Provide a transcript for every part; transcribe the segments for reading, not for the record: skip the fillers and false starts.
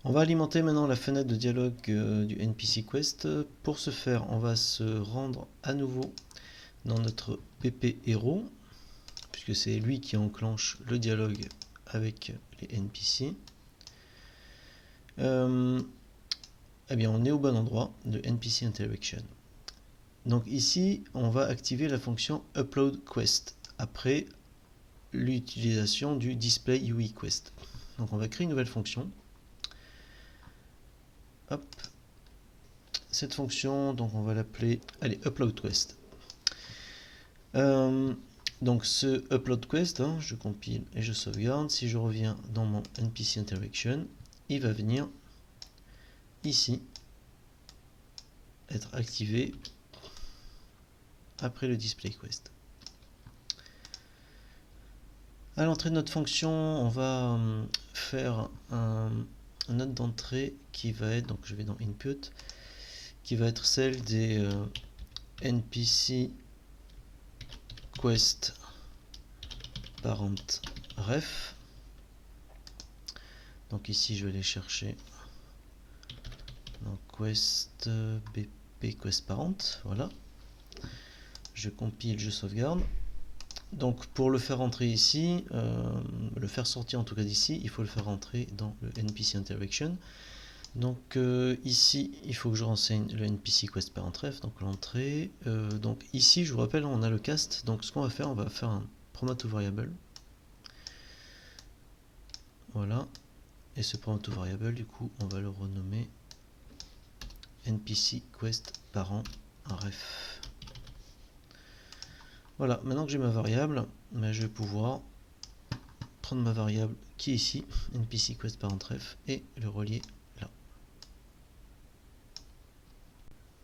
On va alimenter maintenant la fenêtre de dialogue du NPC Quest. Pour ce faire, on va se rendre à nouveau dans notre BP héros, puisque c'est lui qui enclenche le dialogue avec les NPC. Eh bien, on est au bon endroit de NPC Interaction. Donc ici, on va activer la fonction Upload Quest après l'utilisation du Display UI Quest. Donc on va créer une nouvelle fonction. Hop. Cette fonction, donc on va l'appeler, allez, Upload Quest. Donc ce Upload Quest, je compile et je sauvegarde. Si je reviens dans mon NPC Interaction, il va venir ici être activé après le Display Quest. À l'entrée de notre fonction, on va faire un note d'entrée qui va être, donc je vais dans Input, qui va être celle des NPC Quest parent ref. Donc ici je vais aller chercher donc Quest BP Quest parent, voilà. Je compile, je sauvegarde. Donc pour le faire entrer ici, le faire sortir en tout cas d'ici, il faut le faire entrer dans le NPC Interaction. Donc ici, il faut que je renseigne le NPC Quest parent ref, donc l'entrée. Donc ici, je vous rappelle, on a le cast. Donc ce qu'on va faire, on va faire un promote to variable. Voilà. Et ce promote to variable, du coup, on va le renommer NPC Quest parent ref. Voilà, maintenant que j'ai ma variable, je vais pouvoir prendre ma variable qui est ici, NPC Quest parent ref, et le relier là.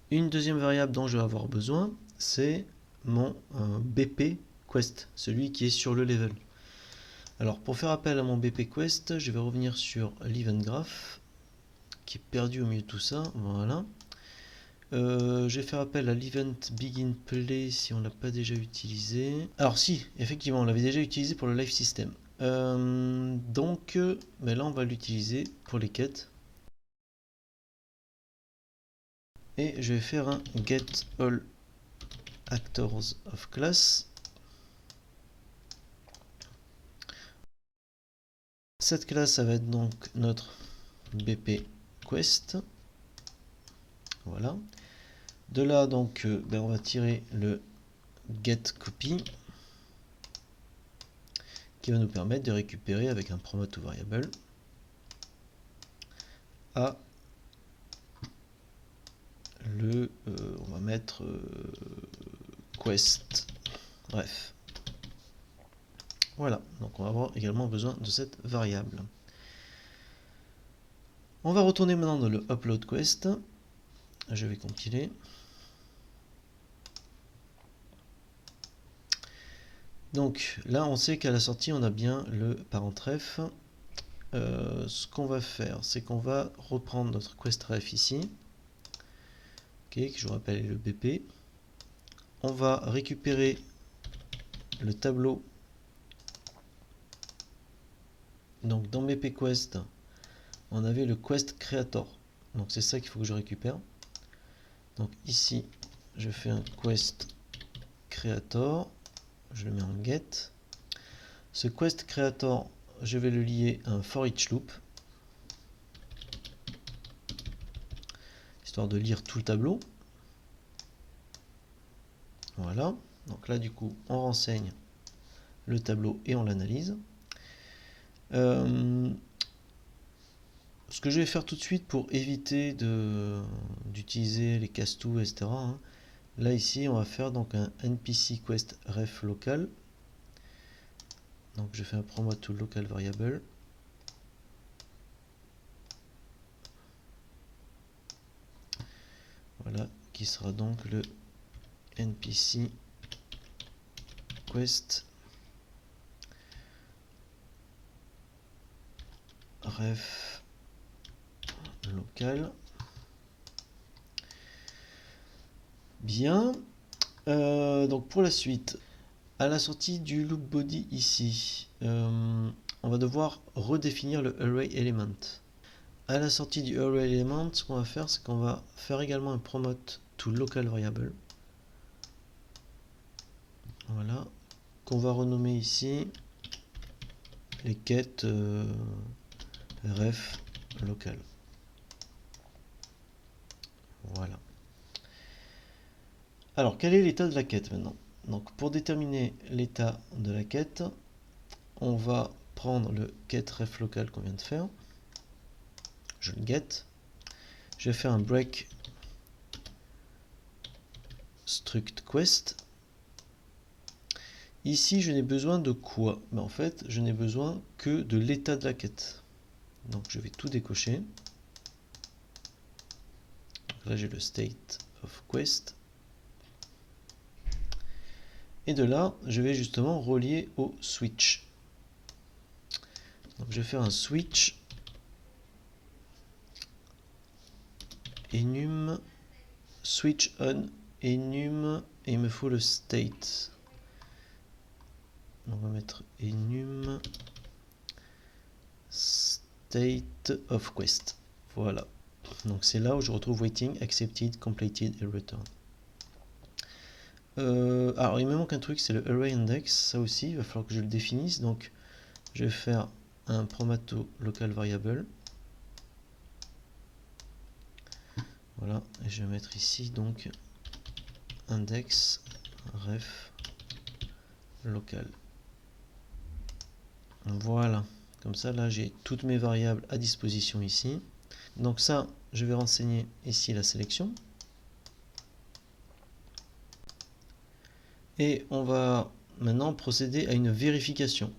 Une deuxième variable dont je vais avoir besoin, c'est mon BP Quest, celui qui est sur le level. Alors pour faire appel à mon BP Quest, je vais revenir sur l'event graph, qui est perdu au milieu de tout ça, voilà. Je vais faire appel à l'event begin play si on ne l'a pas déjà utilisé. Alors si, effectivement, on l'avait déjà utilisé pour le live system. Donc là on va l'utiliser pour les quêtes. Et je vais faire un get all actors of class. Cette classe, ça va être donc notre BP Quest. Voilà. De là, donc, on va tirer le get copy qui va nous permettre de récupérer avec un promote to variable à le, on va mettre quest. Bref. Voilà. Donc, on va avoir également besoin de cette variable. On va retourner maintenant dans le upload quest. Je vais compiler. Donc là, on sait qu'à la sortie, on a bien le parent ref. Ce qu'on va faire, c'est qu'on va reprendre notre quest ref ici, que je vous rappelle est le BP. On va récupérer le tableau. Donc dans BP Quest, on avait le quest creator. Donc c'est ça qu'il faut que je récupère. Donc ici, je fais un quest creator. Je le mets en get. Ce quest creator, je vais le lier à un for each loop, histoire de lire tout le tableau. Voilà. Donc là, du coup, on renseigne le tableau et on l'analyse. Ce que je vais faire tout de suite pour éviter d'utiliser les casse-tout, etc. Là, ici, on va faire donc un npc quest ref local. Donc, je fais un promote to local variable. Voilà, qui sera donc le npc quest ref local. Bien. Donc pour la suite, à la sortie du loop body ici, on va devoir redéfinir le array element. À la sortie du array element, ce qu'on va faire, c'est qu'on va faire également un promote to local variable. Voilà, qu'on va renommer ici les quêtes ref local. Voilà. Alors, quel est l'état de la quête maintenant? Donc, pour déterminer l'état de la quête, on va prendre le getRef local qu'on vient de faire. Je le get. Je vais faire un break struct quest. Ici, je n'ai besoin de quoi? Ben, en fait, je n'ai besoin que de l'état de la quête. Donc, je vais tout décocher. Donc là, j'ai le state of quest. Et de là, je vais justement relier au switch. Donc, je vais faire un switch enum switch on enum et il me faut le state. On va mettre enum state of quest. Voilà. Donc c'est là où je retrouve waiting, accepted, completed et return. Alors il me manque un truc, c'est le array index. Ça aussi, il va falloir que je le définisse. Donc je vais faire un promote local variable. Voilà, et je vais mettre ici donc index ref local. Voilà, comme ça là j'ai toutes mes variables à disposition ici. Donc ça, je vais renseigner ici la sélection. Et on va maintenant procéder à une vérification.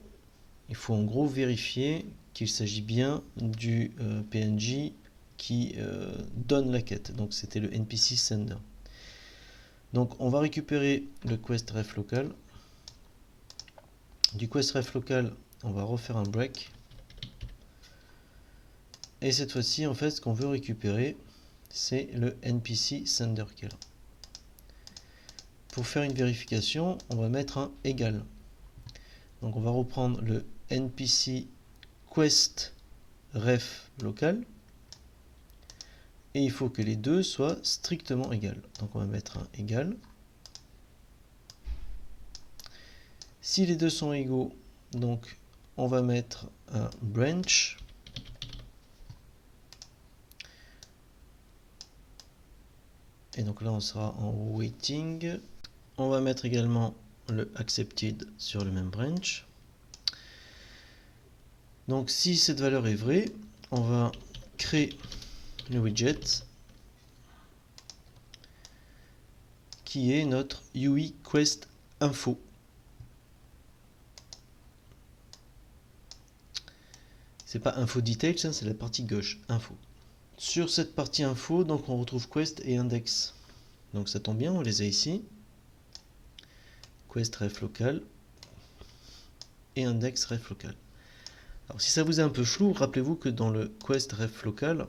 Il faut en gros vérifier qu'il s'agit bien du PNJ qui donne la quête. Donc c'était le NPC sender. Donc on va récupérer le quest ref local. Du quest ref local, on va refaire un break. Et cette fois-ci, en fait, ce qu'on veut récupérer, c'est le NPC sender qui est là. Pour faire une vérification, on va mettre un égal. Donc on va reprendre le NPC quest ref local. Et il faut que les deux soient strictement égales. Donc on va mettre un égal. Si les deux sont égaux, donc on va mettre un branch. Et donc là on sera en waiting. On va mettre également le accepted sur le même branch. Donc si cette valeur est vraie, on va créer le widget qui est notre UI Quest Info. C'est pas Info Details, c'est la partie gauche, Info. Sur cette partie Info, donc on retrouve Quest et Index. Donc ça tombe bien, on les a ici. Quest ref local et Index ref local. Alors si ça vous est un peu flou, rappelez-vous que dans le Quest ref local,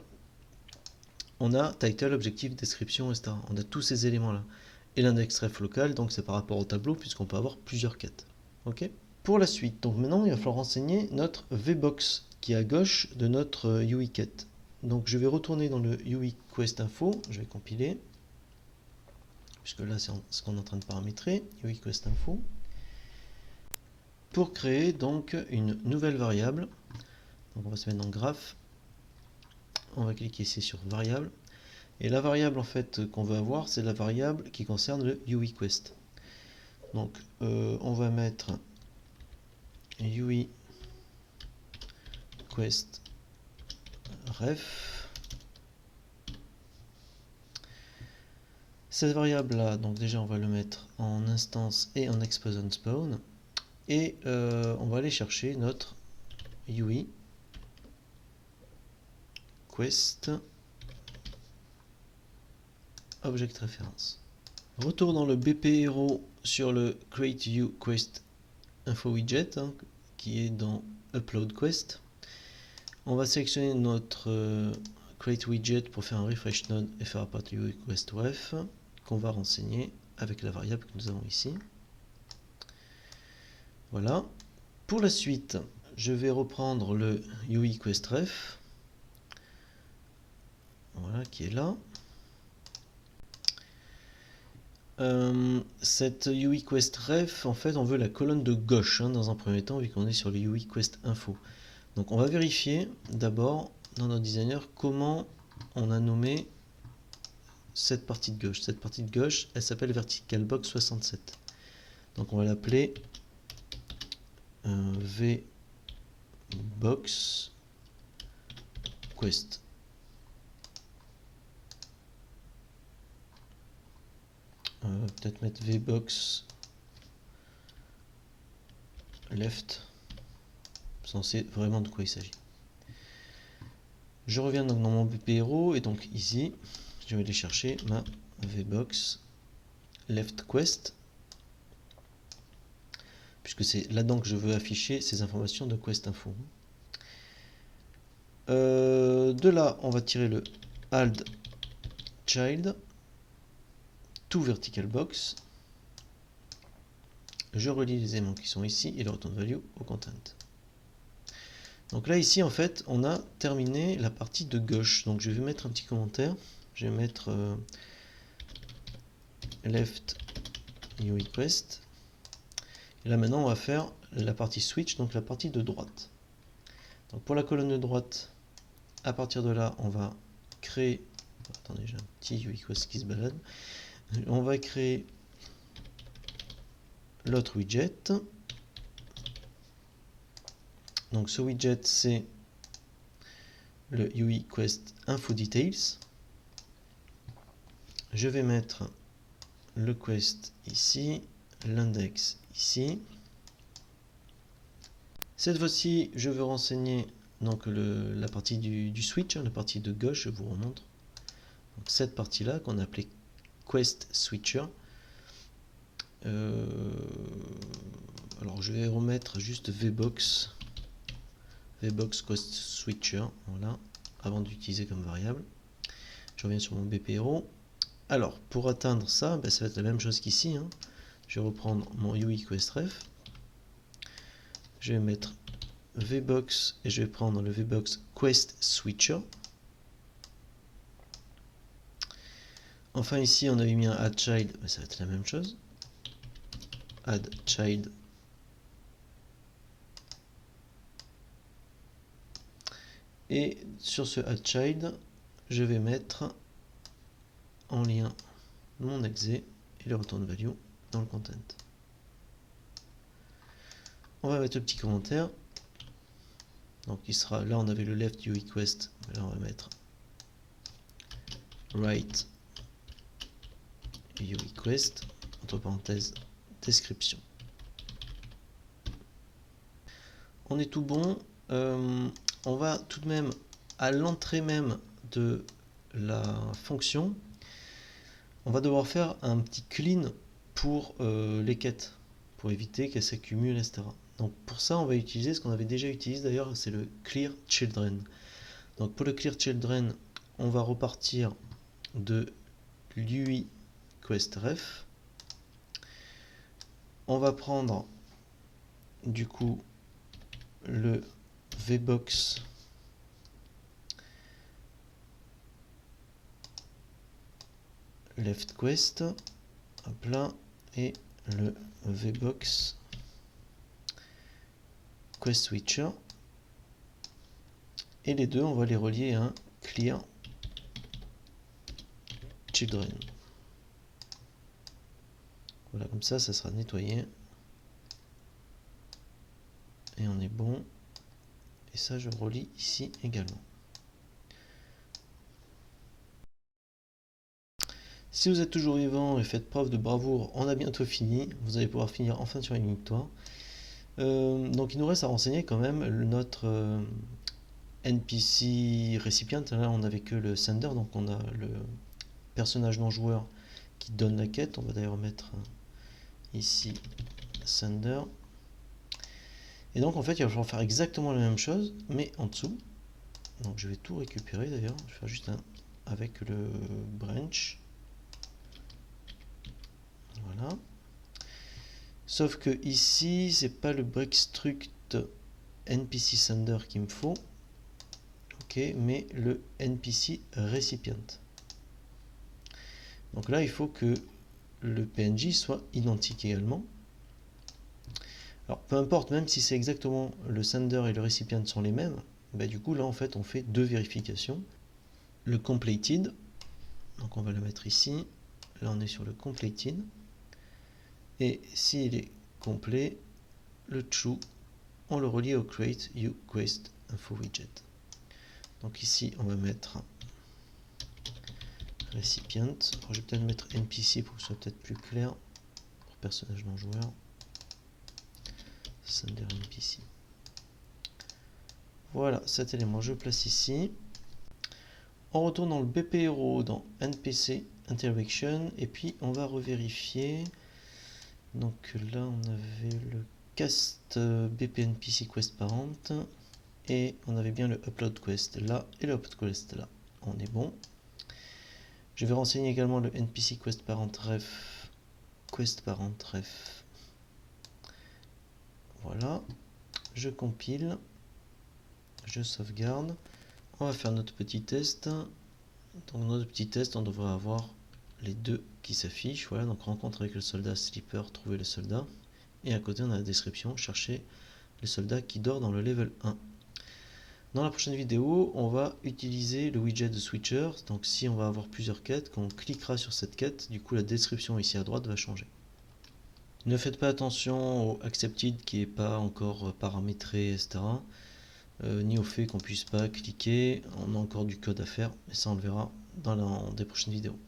on a title, objectif, description, etc. On a tous ces éléments-là. Et l'index ref local, donc c'est par rapport au tableau, puisqu'on peut avoir plusieurs quêtes. Ok ? Pour la suite, donc maintenant il va falloir renseigner notre VBox qui est à gauche de notre UI quête. Donc je vais retourner dans le UI Quest Info, je vais compiler, puisque là c'est ce qu'on est en train de paramétrer, UI Quest Info, pour créer donc une nouvelle variable. Donc on va se mettre dans graph, on va cliquer ici sur variable, et la variable en fait qu'on veut avoir, c'est la variable qui concerne le UI Quest. Donc on va mettre UI Quest ref. Cette variable là, donc déjà on va le mettre en instance et en exposant spawn, et on va aller chercher notre UI Quest Object Reference. Retour dans le BP Hero sur le Create UI Quest Info Widget, qui est dans Upload Quest. On va sélectionner notre Create Widget pour faire un refresh node et faire apparaître UI Quest Ref, qu'on va renseigner avec la variable que nous avons ici. Voilà. Pour la suite, je vais reprendre le UI Quest Ref. voilà, qui est là. Cette UIQuestRef, en fait, on veut la colonne de gauche hein, dans un premier temps, vu qu'on est sur le UIQuestInfo. Donc on va vérifier d'abord dans notre designer comment on a nommé cette partie de gauche. Cette partie de gauche, elle s'appelle VerticalBox 67. Donc on va l'appeler VBox Quest. Peut-être mettre VBox Left, sans sait vraiment de quoi il s'agit. Je reviens donc dans mon BP Hero et donc ici, je vais aller chercher ma VBox Left Quest, puisque c'est là-dedans que je veux afficher ces informations de Quest Info. De là, on va tirer le add child to vertical box. Je relie les éléments qui sont ici et le return value au content. Donc là ici en fait on a terminé la partie de gauche. Donc je vais mettre un petit commentaire. Je vais mettre left UIQuest. Et là maintenant on va faire la partie switch, donc la partie de droite. Donc pour la colonne de droite, à partir de là on va créer. Attendez, j'ai un petit UIQuest qui se balade. On va créer l'autre widget. Donc ce widget c'est le UIQuest Info Details. Je vais mettre le quest ici, l'index ici. Cette fois-ci, je veux renseigner donc la partie du switch, hein, la partie de gauche, je vous remontre. Donc cette partie-là qu'on a appelée Quest Switcher. Alors je vais remettre juste VBox Quest Switcher, voilà, avant d'utiliser comme variable. Je reviens sur mon BP Hero. Alors pour atteindre ça, ben, ça va être la même chose qu'ici. Hein. Je vais reprendre mon UIQuestRef. Je vais mettre VBox et je vais prendre le VBox Quest Switcher. Enfin ici on avait mis un add child, mais ça va être la même chose. Add child. Et sur ce add child, je vais mettre en lien mon exe et le return value dans le content. On va mettre le petit commentaire. Donc il sera, là on avait le left UIQuest, là on va mettre right UIQuest, entre parenthèses, description. On est tout bon. On va tout de même, à l'entrée même de la fonction, on va devoir faire un petit clean pour les quêtes, pour éviter qu'elles s'accumulent, etc. Donc pour ça, on va utiliser ce qu'on avait déjà utilisé d'ailleurs, c'est le clear children. Donc pour le clear children, on va repartir de l'UIQuestRef. On va prendre du coup le VBox Left Quest, hop là, et le VBox Quest Switcher. Et les deux, on va les relier à un clear children. Voilà, comme ça sera nettoyé. Et on est bon. Et ça, je relie ici également. Si vous êtes toujours vivant et faites preuve de bravoure, on a bientôt fini. Vous allez pouvoir finir enfin sur une victoire. Donc il nous reste à renseigner quand même notre NPC récipient. Là, on n'avait que le sender, donc on a le personnage non joueur qui donne la quête. On va d'ailleurs mettre ici sender. Et donc en fait, il va falloir faire exactement la même chose, mais en dessous. Donc je vais tout récupérer d'ailleurs. Je vais faire juste un avec le branch. Voilà. Sauf que ici, c'est pas le breakstruct NPC sender qu'il me faut. ok, mais le NPC recipient. Donc là, il faut que le PNJ soit identique également. Alors peu importe, même si c'est exactement le sender et le recipient sont les mêmes, bah, du coup là en fait on fait deux vérifications. Le completed, donc on va le mettre ici, là on est sur le completed, et s'il est complet, le true, on le relie au create you quest info widget. Donc ici on va mettre recipient, alors, je vais peut-être mettre NPC pour que ce soit peut-être plus clair pour personnage non joueur. Sender NPC. Voilà, cet élément je le place ici. On retourne dans le BP Hero, dans NPC Interaction, et puis on va revérifier. Donc là on avait le cast BP NPC Quest Parent, et on avait bien le Upload Quest là, et le Upload Quest là. On est bon. Je vais renseigner également le NPC Quest Parent Ref, Quest Parent Ref. Voilà. Je compile. Je sauvegarde. On va faire notre petit test. Dans notre petit test, on devrait avoir les deux qui s'affichent. Voilà, donc rencontre avec le soldat Sleeper, trouver le soldat. Et à côté, on a la description, chercher le soldat qui dort dans le level 1. Dans la prochaine vidéo, on va utiliser le widget de Switcher. Donc si on va avoir plusieurs quêtes, quand on cliquera sur cette quête, du coup la description ici à droite va changer. Ne faites pas attention au accepted qui n'est pas encore paramétré, etc. Ni au fait qu'on puisse pas cliquer. On a encore du code à faire, mais ça on le verra dans des prochaines vidéos.